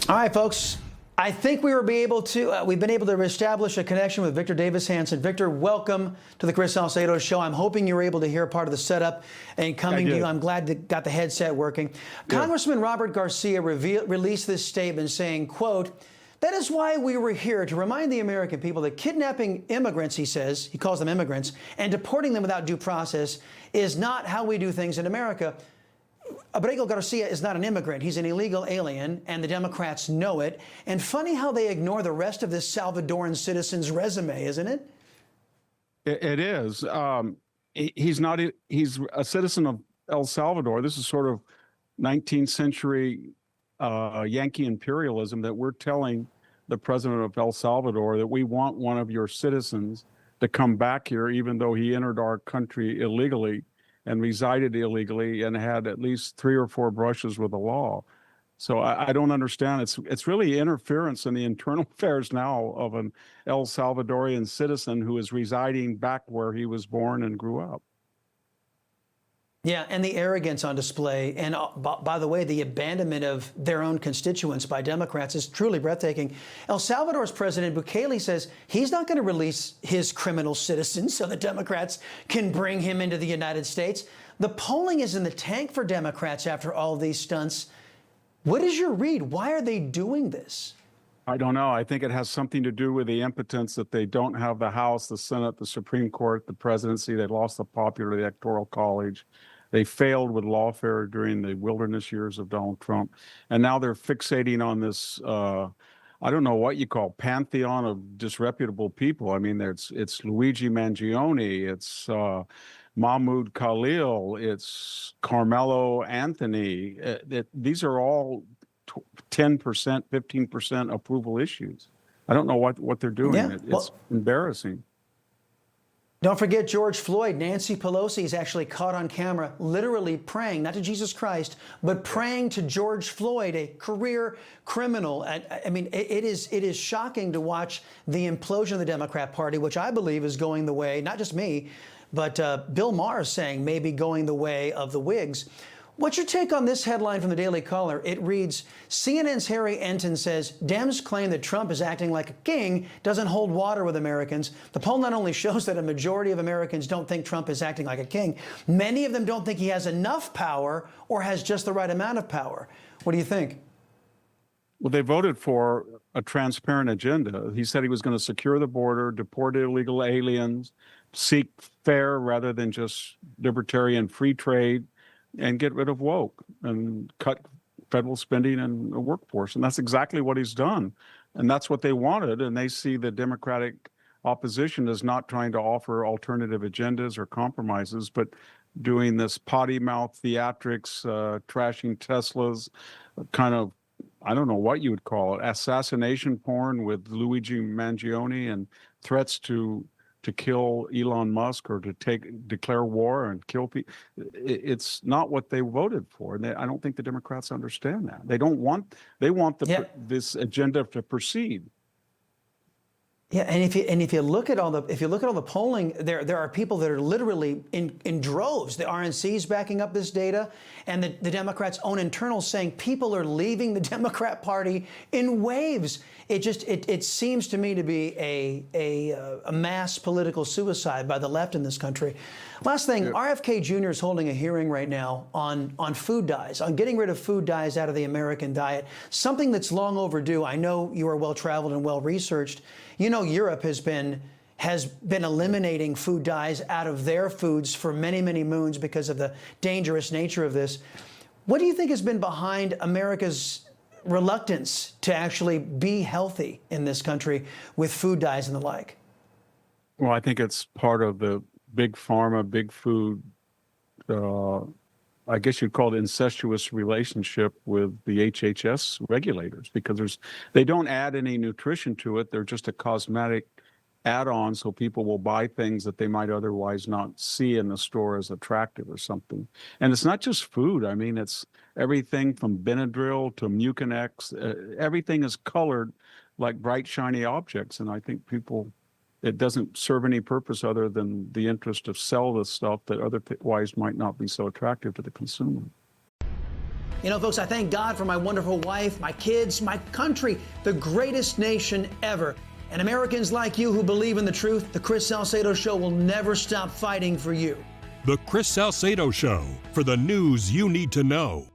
All right, folks. I think we've been able to establish a connection with Victor Davis Hanson. Victor, welcome to the Chris Salcedo Show. I'm hoping you were able to hear part of the setup and coming to you. I'm glad that got the headset working. Yeah. Congressman Robert Garcia released this statement saying, quote, "That is why we were here, to remind the American people that kidnapping immigrants," he says, he calls them immigrants, "and deporting them without due process is not how we do things in America." Abrego Garcia is not an immigrant. He's an illegal alien, and the Democrats know it. And funny how they ignore the rest of this Salvadoran citizen's resume, isn't it? It is. He's a citizen of El Salvador. This is sort of 19th century Yankee imperialism that we're telling the president of El Salvador that we want one of your citizens to come back here, even though he entered our country illegally and resided illegally and had at least 3 or 4 brushes with the law. So I don't understand. It's really interference in the internal affairs now of an El Salvadorian citizen who is residing back where he was born and grew up. Yeah, and the arrogance on display, and by the way, the abandonment of their own constituents by Democrats is truly breathtaking. El Salvador's President Bukele says he's not going to release his criminal citizens so the Democrats can bring him into the United States. The polling is in the tank for Democrats after all of these stunts. What is your read? Why are they doing this? I don't know. I think it has something to do with the impotence that they don't have the House, the Senate, the Supreme Court, the presidency. They lost the popular electoral college. They failed with lawfare during the wilderness years of Donald Trump. And now they're fixating on this, I don't know what you call, pantheon of disreputable people. I mean, it's Luigi Mangione, it's Mahmoud Khalil, it's Carmelo Anthony. These are all 10%, 15% approval issues. I don't know what they're doing. Yeah, it's embarrassing. Don't forget George Floyd. Nancy Pelosi is actually caught on camera literally praying, not to Jesus Christ, but praying to George Floyd, a career criminal. I mean, it is shocking to watch the implosion of the Democrat Party, which I believe is going the way, not just me, but Bill Maher is saying maybe going the way of the Whigs. What's your take on this headline from the Daily Caller? It reads, CNN's Harry Enton says Dems claim that Trump is acting like a king doesn't hold water with Americans. The poll not only shows that a majority of Americans don't think Trump is acting like a king, many of them don't think he has enough power or has just the right amount of power. What do you think? Well, they voted for a transparent agenda. He said he was going to secure the border, deport illegal aliens, seek fair rather than just libertarian free trade, and get rid of woke and cut federal spending and the workforce. And that's exactly what he's done. And that's what they wanted. And they see the Democratic opposition as not trying to offer alternative agendas or compromises, but doing this potty-mouth theatrics, trashing Teslas, kind of, I don't know what you would call it, assassination porn with Luigi Mangione and threats to kill Elon Musk or to declare war and kill people. It's not what they voted for. And I don't think the Democrats understand that. They want this agenda to proceed. Yeah, and if you look at all the polling, there are people that are literally in droves. The RNC is backing up this data, and the Democrats' own internals saying people are leaving the Democrat Party in waves. It seems to me to be a mass political suicide by the left in this country. Last thing, yeah. RFK Jr. is holding a hearing right now on food dyes, on getting rid of food dyes out of the American diet, something that's long overdue. I know you are well-traveled and well-researched. You know, Europe has been eliminating food dyes out of their foods for many, many moons because of the dangerous nature of this. What do you think has been behind America's reluctance to actually be healthy in this country with food dyes and the like? Well, I think it's part of the big pharma, big food, I guess you'd call it incestuous relationship with the HHS regulators, because they don't add any nutrition to it. They're just a cosmetic add-on, so people will buy things that they might otherwise not see in the store as attractive or something. And it's not just food. I mean, it's everything from Benadryl to Mucinex. Everything is colored like bright, shiny objects. And I think it doesn't serve any purpose other than the interest of sell the stuff that otherwise might not be so attractive to the consumer. You know, folks, I thank God for my wonderful wife, my kids, my country, the greatest nation ever. And Americans like you who believe in the truth, the Chris Salcedo Show will never stop fighting for you. The Chris Salcedo Show, for the news you need to know.